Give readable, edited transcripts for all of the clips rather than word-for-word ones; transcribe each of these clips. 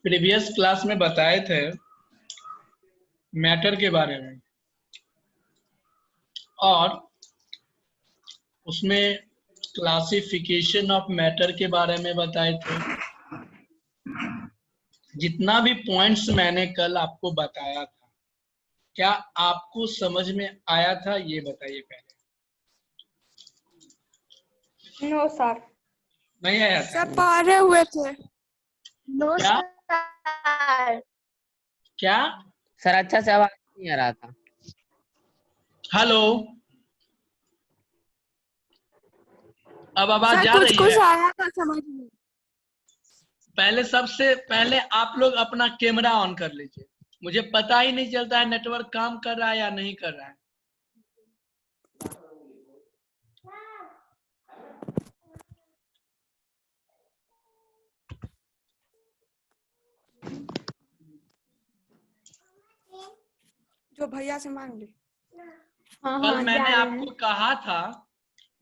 Previous class में बताए थे मैटर के बारे में, और उसमें क्लासिफिकेशन ऑफ मैटर के बारे में बताए थे। जितना भी पॉइंट्स मैंने कल आपको बताया था, क्या आपको समझ में आया था, ये बताइए पहले। No sir. नहीं आया था? सब पढ़े हुए थे। नो क्या सर। क्या सर अच्छा से आवाज नहीं आ रहा था। हेलो, अब आवाज जा कुछ रही कुछ है? आया था समझ में। पहले सबसे पहले आप लोग अपना कैमरा ऑन कर लीजिए। मुझे पता ही नहीं चलता है नेटवर्क काम कर रहा है या नहीं कर रहा है। जो भैया से मांग ले। कल मैंने आपको कहा था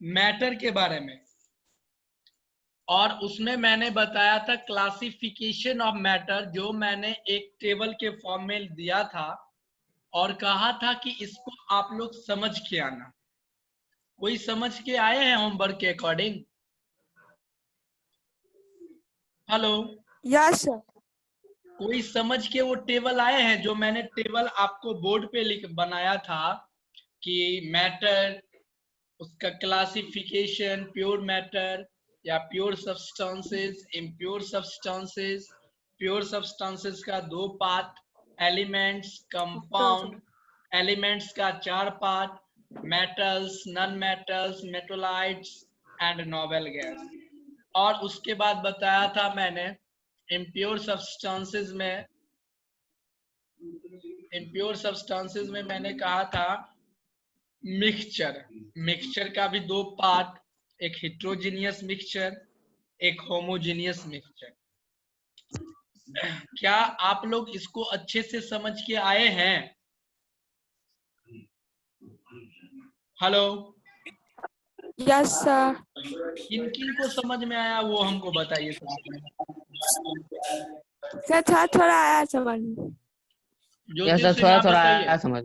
मैटर के बारे में, और उसमें मैंने बताया था क्लासिफिकेशन ऑफ मैटर, जो मैंने एक टेबल के फॉर्म में दिया था, और कहा था कि इसको आप लोग समझ के आना। कोई समझ के आए हैं होमवर्क के अकॉर्डिंग? Hello, yes sir. कोई समझ के वो टेबल आए हैं जो मैंने टेबल आपको बोर्ड पे लिख बनाया था कि मैटर, उसका क्लासिफिकेशन, प्योर मैटर या pure substances, impure substances, pure substances का 2 पार्ट, एलिमेंट्स, कंपाउंड एलिमेंट्स का 4 part, metals, non metals, मेटोलाइट्स and noble gas. और उसके बाद बताया था मैंने इम्प्योर सब्सटेंसेस में मैंने कहा था मिक्सचर का भी 2 पार्ट, एक हेट्रोजीनियस मिक्सचर, एक होमोजीनियस मिक्सचर। क्या आप लोग इसको अच्छे से समझ के आए हैं? Hello, yes sir. किन किन को समझ में आया वो हमको बताइए। सर थोड़ा आया समझ में। यस ज्योति सर, सिंह थोड़ा आप थोड़ा बताइए। आया समझ।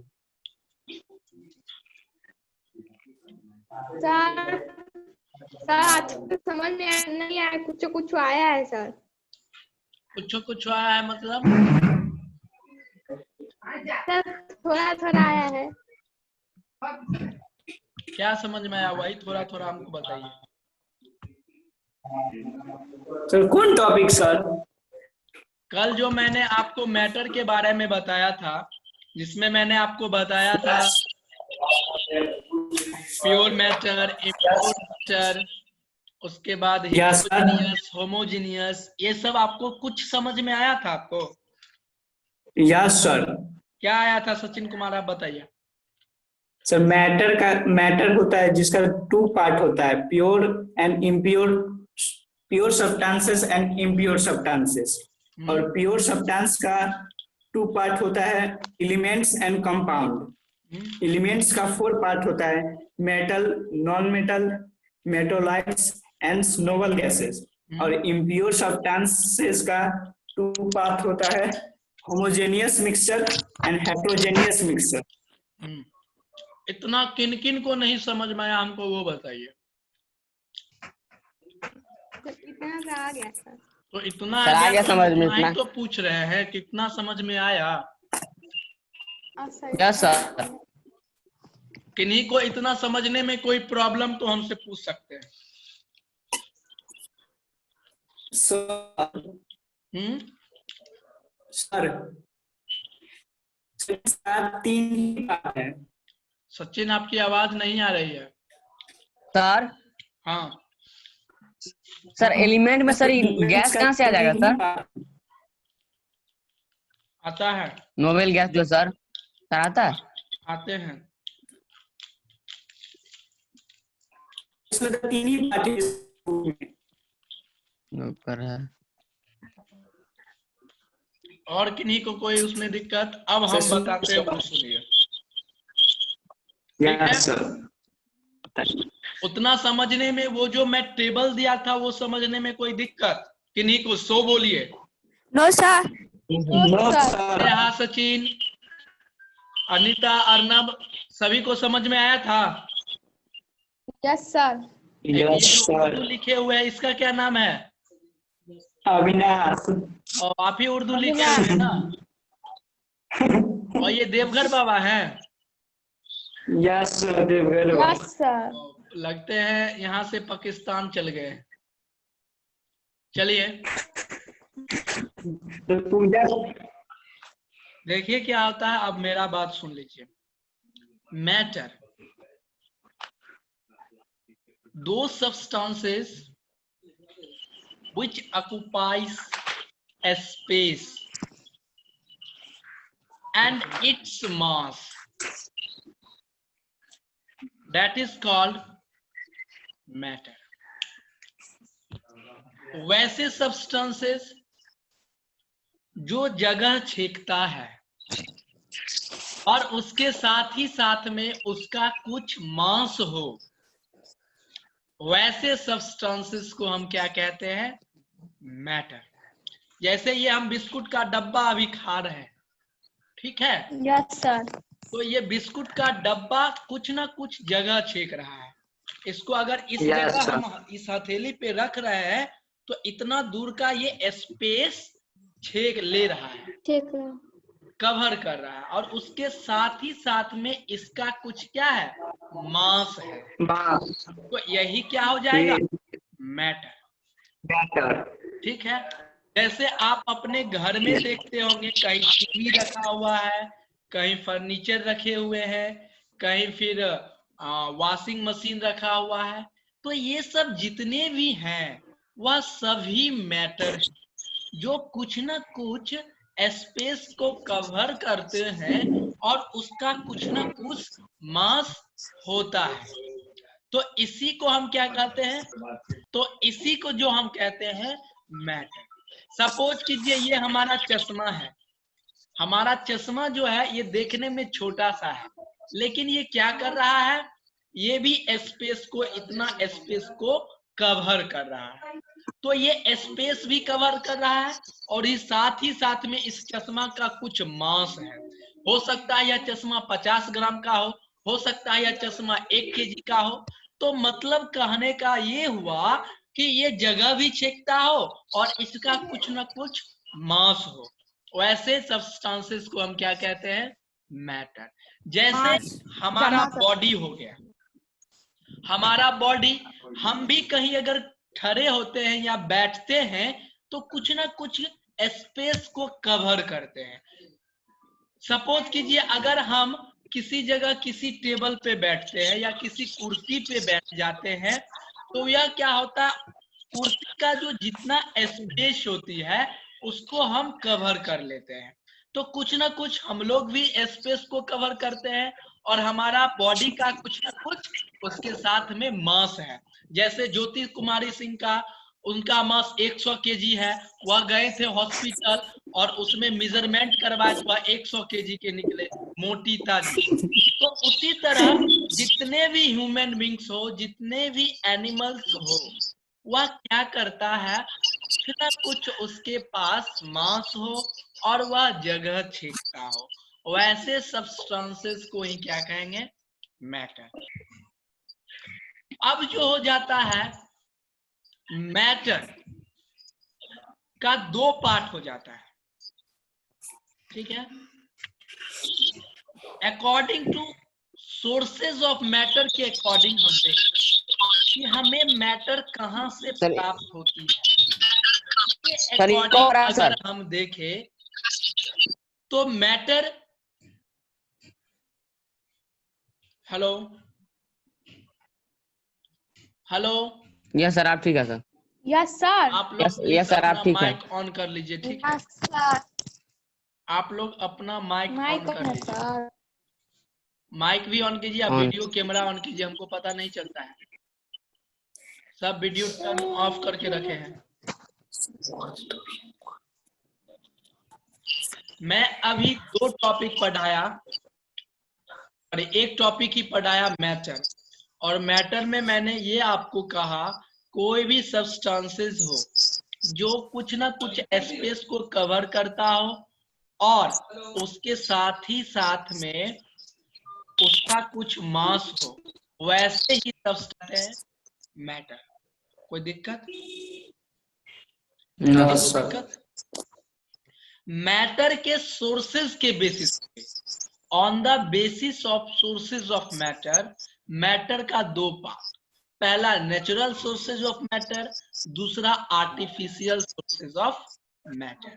सर समझ में नहीं आया, कुछ कुछ आया है सर। कुछ आया है मतलब? सर थोड़ा थोड़ा आया है। क्या समझ में आया, वही थोड़ा थोड़ा हमको बताइए। सर कौन टॉपिक सर? कल जो मैंने आपको मैटर के बारे में बताया था, जिसमें मैंने आपको बताया था प्योर मैटर, इम्प्योर मैटर, उसके बाद हेट्रोजीनियस, होमोजीनियस, ये सब आपको कुछ समझ में आया था आपको? Yes sir. क्या आया था सचिन कुमार, आप बताइए। सर मैटर होता है जिसका 2 पार्ट होता है, pure and impure, pure substances and impure substances. और प्योर सब्सटेंस का 2 पार्ट होता है, एलिमेंट्स एंड कंपाउंड। एलिमेंट्स का 4 पार्ट होता है, metal, non metal, मेटोलाइट्स and noble gases. और इम्प्योर सब्सटेंसेस का 2 पार्ट होता है, homogeneous mixture and heterogeneous mixture. इतना किन किन को नहीं समझ में आया हमको वो बताइए। इतना आ गया सर। तो इतना सर आ गया तो समझ में इतना ही इतना। तो पूछ रहे हैं, कितना समझ में आया। Yes sir. किन्हीं को इतना समझने में कोई प्रॉब्लम तो हमसे पूछ सकते हैं। सर 3 पार्ट है। सचिन आपकी आवाज नहीं आ रही है। सर हाँ सर, एलिमेंट में सर गैस कहाँ से आ जाएगा सर? आता है, नोबेल गैस जो सर आता है। आते हैं। इसमें तो 3 ही पार्ट है। और किन्हीं को कोई उसमें दिक्कत? अब हम बताते हैं, वो सुनिए। ठीक है, उतना समझने में, वो जो मैं टेबल दिया था वो समझने में कोई दिक्कत? किन्हीं को 100 बोलिए। No sir. No sir. हाँ सचिन, अनीता, अर्नब, सभी को समझ में आया था? Yes sir. ये यस जो सर। उर्दू लिखे हुए हैं इसका क्या नाम है? अविनाश। और आप ही उर्दू लिखे हुए ना? और ये देवघर बाबा हैं? Yes sir, Deoghar Baba. Yes sir. लगते हैं यहाँ से पाकिस्तान चल गए। चलिए तो पूजा। देखिए क्या होता है। अब मेरा बात सुन लीजिए। Matter, those substances which occupies a space and its mass, that is called matter. वैसे substances जो जगह छेकता है और उसके साथ ही साथ में उसका कुछ मास हो, वैसे सब्सटेंसेस को हम क्या कहते हैं? मैटर। जैसे ये हम बिस्कुट का डब्बा अभी खा रहे हैं, ठीक है? Yes sir. तो ये बिस्कुट का डब्बा कुछ ना कुछ जगह छेक रहा है। इसको अगर इस Yes, जगह sir. हम इस हथेली पे रख रहे हैं तो इतना दूर का ये स्पेस छेक ले रहा है, ठीक है। कवर कर रहा है, और उसके साथ ही साथ में इसका कुछ क्या है? मास है। मास। तो यही क्या हो जाएगा? ठीक। मैटर। मैटर। ठीक है। जैसे आप अपने घर में देखते होंगे, कहीं टीवी रखा हुआ है, कहीं फर्नीचर रखे हुए हैं, कहीं फिर वॉशिंग मशीन रखा हुआ है। तो ये सब जितने भी हैं वह सभी मैटर हैं, जो कुछ ना कुछ स्पेस को कवर करते हैं और उसका कुछ ना कुछ मास होता है। तो इसी को हम क्या कहते हैं? तो इसी को जो हम कहते हैं मैटर। सपोज कीजिए ये हमारा चश्मा है। हमारा चश्मा जो है ये देखने में छोटा सा है, लेकिन ये क्या कर रहा है? ये भी स्पेस को, इतना स्पेस को कवर कर रहा है। तो ये स्पेस भी कवर कर रहा है और इस साथ ही साथ में इस चश्मा का कुछ मास है। हो सकता है यह चश्मा 50 ग्राम का हो सकता है यह चश्मा 1 केजी का हो। तो मतलब कहने का ये हुआ कि ये जगह भी छेकता हो और इसका कुछ ना कुछ मास हो। वैसे सब्सटेंसेस को हम क्या कहते हैं? मैटर। जैसे हमारा बॉडी हो गया, हमारा बॉडी, हम भी कहीं अगर खड़े होते हैं या बैठते हैं तो कुछ ना कुछ स्पेस को कवर करते हैं। सपोज कीजिए अगर हम किसी जगह किसी टेबल पे बैठते हैं या किसी कुर्सी पे बैठ जाते हैं तो यह क्या होता है? कुर्सी का जो जितना स्पेस होती है उसको हम कवर कर लेते हैं। तो कुछ ना कुछ हम लोग भी स्पेस को कवर करते हैं और हमारा बॉडी का कुछ ना कुछ उसके साथ में मास है। जैसे ज्योति कुमारी सिंह का, उनका मास 100 केजी है। वह गए थे हॉस्पिटल और उसमें मेजरमेंट करवाए तो वह 100 केजी के निकले, मोटी ताजी। तो उसी तरह जितने भी ह्यूमन बींग्स हो, जितने भी एनिमल्स हो, वह क्या करता है? कुछ ना कुछ उसके पास मास हो और वह जगह छेकता हो। वैसे सब्सटेंसेस को ही क्या कहेंगे? मैटर। अब जो हो जाता है मैटर का दो पार्ट हो जाता है, ठीक है? According to sources of matter के अकॉर्डिंग हम देखते कि हमें मैटर कहां से प्राप्त होती है। अकॉर्डिंग अगर हम देखें तो matter, hello hello, yes sir, आप ठीक है सर। Yes sir. आप लोग यस सर, आप ठीक है। माइक ऑन कर लीजिए, ठीक है? Yes sir. आप लोग अपना माइक ऑन कर लीजिए। सर। माइक भी ऑन कीजिए, आप वीडियो कैमरा ऑन कीजिए, हमको पता नहीं चलता है। सब वीडियो टर्न ऑफ करके रखे हैं। मैं अभी 2 टॉपिक पढ़ाया और एक टॉपिक ही पढ़ाया मैटर। और मैटर में मैंने ये आपको कहा कोई भी सब्सटेंसेस हो जो कुछ ना कुछ स्पेस को कवर करता हो और उसके साथ ही साथ में उसका कुछ मास हो, वैसे ही सब्सटेंस है मैटर। कोई दिक्कत? नो कोई सर। दिक्कत? मैटर के सोर्सेज के बेसिस पे, on the basis of sources of matter, matter का दो पार्ट, पहला नेचुरल सोर्सेज ऑफ मैटर, दूसरा artificial sources of matter.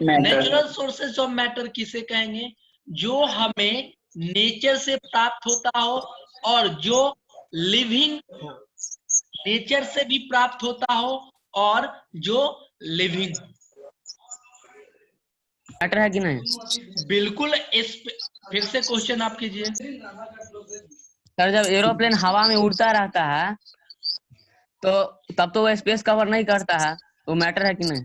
Natural sources of matter किसे कहेंगे? जो हमें नेचर से प्राप्त होता हो और जो लिविंग हो, नेचर से भी प्राप्त होता हो और जो लिविंग हो। मैटर है कि नहीं? बिल्कुल। फिर से क्वेश्चन आप कीजिए। सर जब एरोप्लेन हवा में उड़ता रहता है तो तब तो वो स्पेस कवर नहीं करता है, वो मैटर है कि नहीं?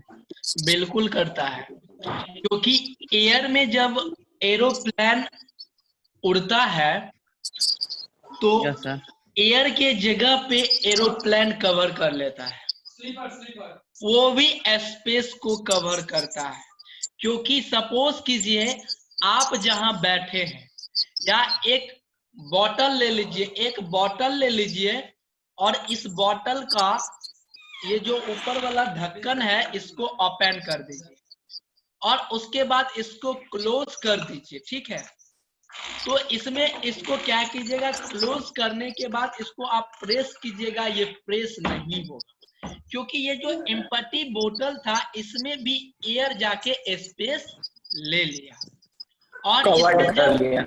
बिल्कुल करता है, क्योंकि एयर में जब एरोप्लेन उड़ता है तो यस सर। एयर के जगह पे एरोप्लेन कवर कर लेता है, वो भी स्पेस को कवर करता है। क्योंकि सपोज कीजिए आप जहां बैठे हैं, या एक बॉटल ले लीजिए, एक बॉटल ले लीजिए और इस बॉटल का ये जो ऊपर वाला ढक्कन है इसको ओपन कर दीजिए और उसके बाद इसको क्लोज कर दीजिए, ठीक है? तो इसमें इसको क्या कीजिएगा, क्लोज करने के बाद इसको आप प्रेस कीजिएगा, ये प्रेस नहीं होगा, क्योंकि ये जो एम्प्टी बोतल था इसमें भी एयर जाके स्पेस ले लिया। और इसमें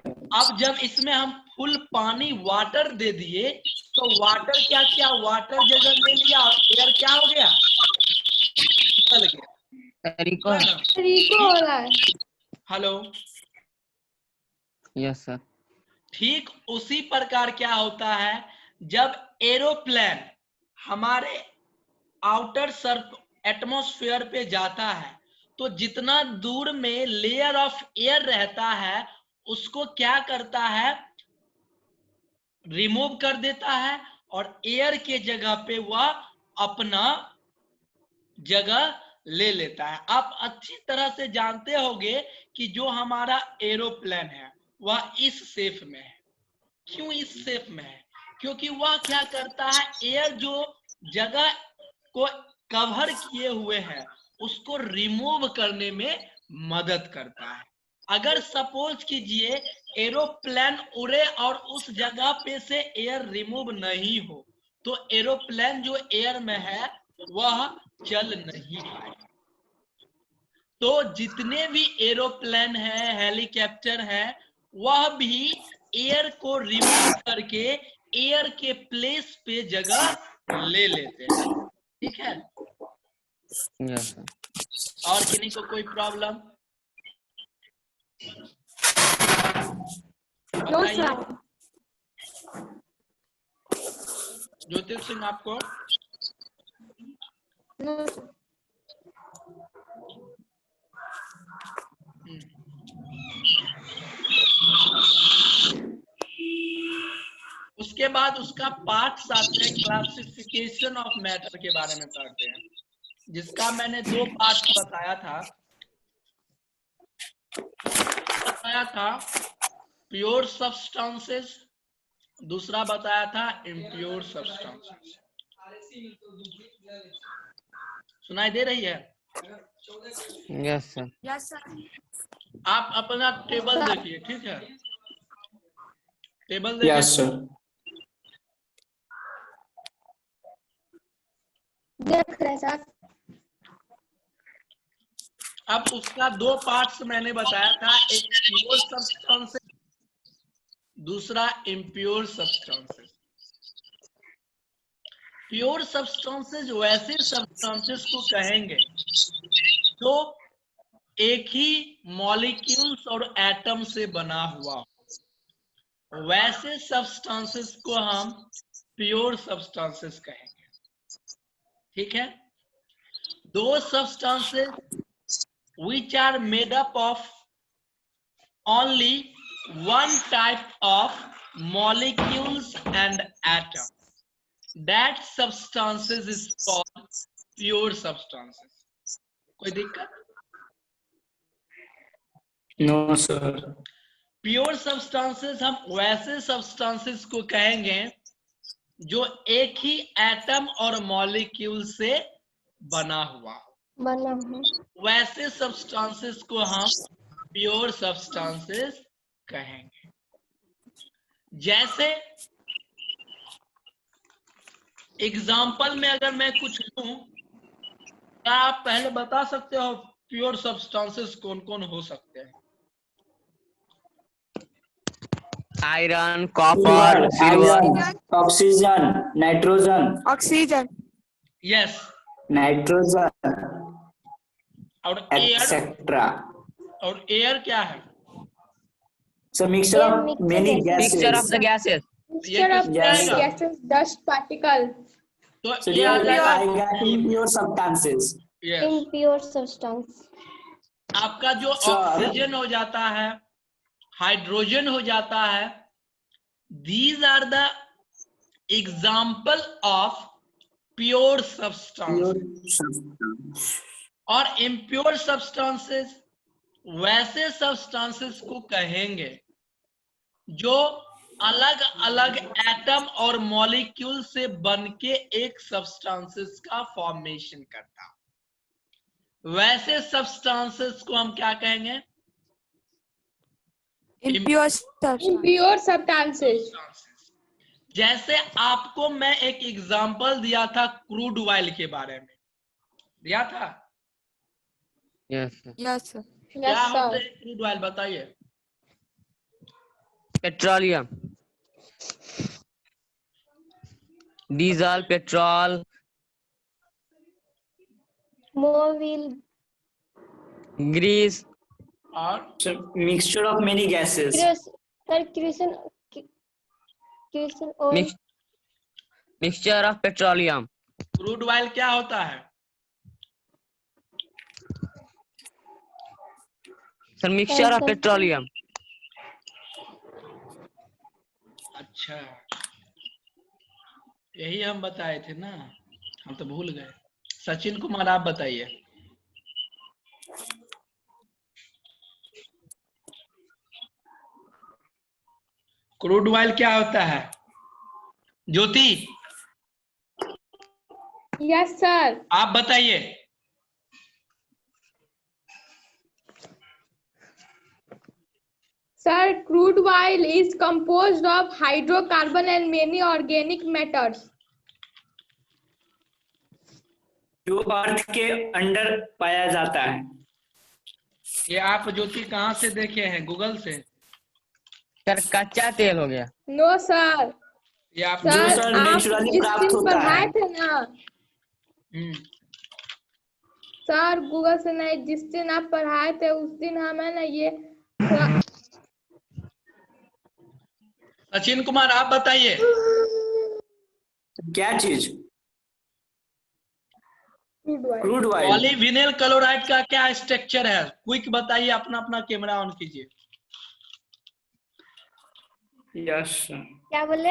जब इसमें हम फुल पानी वाटर दे दिए तो वाटर क्या किया, वाटर जगह ले लिया और एयर क्या हो गया, निकल गया। रिको हो रहा है। हेलो। Yes sir. ठीक उसी प्रकार क्या होता है, जब एरोप्लेन हमारे आउटर सर्फ एटमॉस्फेयर पे जाता है तो जितना दूर में लेयर ऑफ एयर रहता है उसको क्या करता है, रिमूव कर देता है और एयर के जगह पे वह अपना जगह ले लेता है। आप अच्छी तरह से जानते होंगे कि जो हमारा एरोप्लेन है वह इस शेप में है। क्यों इस शेप में है? क्योंकि वह क्या करता है, एयर जो जगह को कवर किए हुए है उसको रिमूव करने में मदद करता है। अगर सपोज कीजिए एरोप्लेन उड़े और उस जगह पे से एयर रिमूव नहीं हो तो एरोप्लेन जो एयर में है वह चल नहीं पाएगा। तो जितने भी एरोप्लेन है, हेलीकॉप्टर है, वह भी एयर को रिमूव करके एयर के प्लेस पे जगह ले लेते हैं, ठीक है? Yes sir. और किन्हीं को कोई problem? No sir. Jyotish Singh आपको? No sir. उसके बाद उसका पार्ट्स आते हैं, क्लासिफिकेशन ऑफ मैटर के बारे में पढ़ते हैं, जिसका मैंने दो पार्ट बताया था प्योर सब्सटेंसेस, दूसरा बताया था इम्प्योर सब्सटेंसेस। सुनाई दे रही है? Yes sir. Yes sir. आप अपना टेबल देखिए, ठीक है? टेबल देखिए। Yes sir. देख रहे सर। अब उसका दो पार्ट्स मैंने बताया था, एक प्योर सब्सटेंसेस, दूसरा इम्प्योर सब्सटेंसेस। प्योर सब्सटेंसेस वैसे सब्सटेंसेस को कहेंगे जो एक ही मॉलिक्यूल्स और एटम से बना हुआ हो, वैसे सब्सटेंसेस को हम प्योर सब्सटेंसेस कहेंगे, ठीक है? दो substances which are made up of only one type of molecules and atoms, that substances is called pure substances. कोई दिक्कत? No sir. प्योर सब्सटेंसेस हम वैसे सब्सटेंसेस को कहेंगे जो एक ही एटम और मॉलिक्यूल से बना हुआ हो। बना है। वैसे सब्सटेंसेस को हम प्योर सब्सटेंसेस कहेंगे। जैसे एग्जाम्पल में अगर मैं कुछ लूं, क्या आप पहले बता सकते हो प्योर सब्सटेंसेस कौन कौन हो सकते हैं? Iron, copper, silver, iron, oxygen, nitrogen, oxygen, yes. Nitrogen, और एयर, एक्सेट्रा। और एयर क्या है? So mixture Air of mixture many gases. Mixture of gases. The gases. ये mixture of किसमें Yes, many आएगा? gases, dust particle, तो So ये आ ये जाएगा आएगा impure substances. Yes. impure substance. आपका जो Sir. ऑक्सीजन हो जाता है, हाइड्रोजन हो जाता है, these are the example of pure substance। Pure substance. और impure substances वैसे substances को कहेंगे जो अलग अलग एटम और मॉलिक्यूल से बनके एक सब्सटेंसेस का फॉर्मेशन करता। वैसे सब्सटेंसेस को हम क्या कहेंगे? Impure substances. जैसे आपको मैं एक एग्जांपल दिया था क्रूड ऑयल के बारे में, दिया था। यस। Yes, sir. क्या Yes, होते sir. हैं क्रूड ऑयल, बताइए। Petroleum, diesel, petrol, Mobile, grease, और So mixture of many gases. kerosene, oil, mixture of petroleum. Crude oil क्या होता है? Sir mixture of petroleum. अच्छा, यही हम बताए थे ना, हम तो भूल गए। सचिन कुमार आप बताइए। क्रूड ऑयल क्या होता है? ज्योति yes, sir. आप बताइए। Sir, crude oil is composed of hydrocarbon and many organic matters. जो अर्थ के अंदर पाया जाता है। ये आप ज्योति कहाँ से देखे हैं? गूगल से? सर कच्चा तेल हो गया। No, sir. ये आप जो सर सर आप नेचुरली जिस प्राप्त दिन होता है। पढ़ाए थे ना, हम्म, सर गूगल से नहीं, जिस दिन आप पढ़ाए थे उस दिन हमें ना ये सचिन कुमार आप बताइए। क्या चीज? crude oil. Crude oil. Polyvinyl chloride का क्या स्ट्रक्चर है? क्विक बताइए, अपना अपना कैमरा ऑन कीजिए। यस। क्या बोले?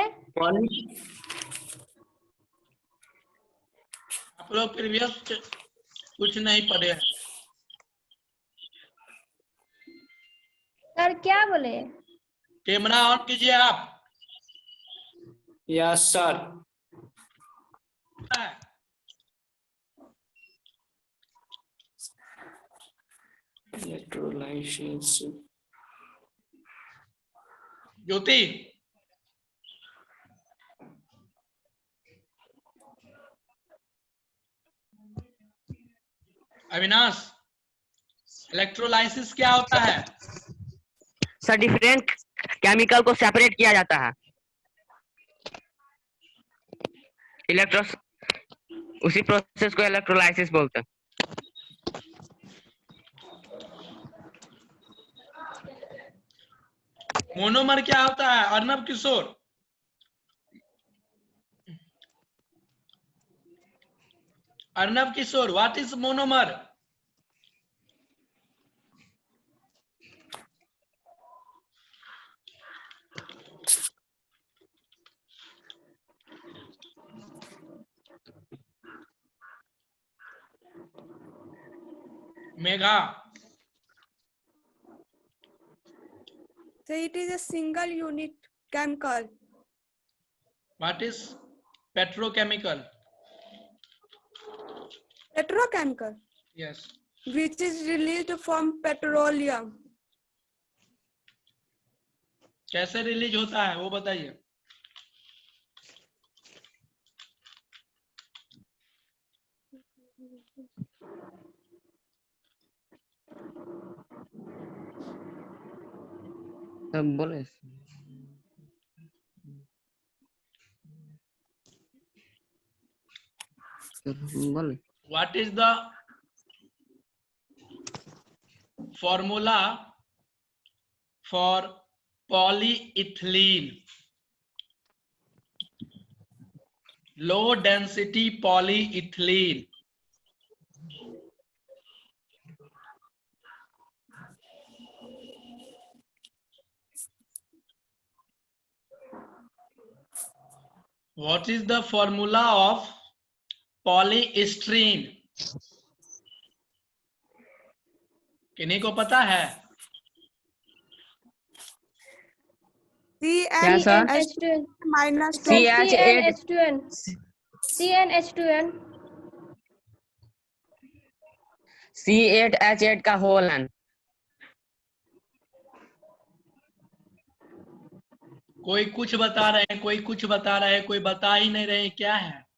आप लोग प्रीवियस कुछ नहीं पढ़े हैं। सर क्या बोले? कैमरा ऑन कीजिए आप। Yes sir. इलेक्ट्रोलाइसिस। ज्योति अविनाश, इलेक्ट्रोलाइसिस क्या होता है? सर डिफरेंट केमिकल को सेपरेट किया जाता है। उसी प्रोसेस को इलेक्ट्रोलाइसिस बोलते हैं। मोनोमर क्या होता है? Arnab Kishore. Arnab Kishore, what is monomer? Megha, So it is a single unit chemical. what is petrochemical? Petrochemical, Yes. which is released from petroleum. कैसे रिलीज होता है वो बताइए। सब बोले बोले What is the formula for polyethylene? Low density polyethylene. What is the formula of polystyrene? किन्हीं को पता है? क्या sir? CnH2n minus 2. CH8 CnH2n C8H8 का होल है। कोई कुछ बता रहे हैं, कोई कुछ बता रहे हैं, कोई बता ही नहीं रहे, क्या है?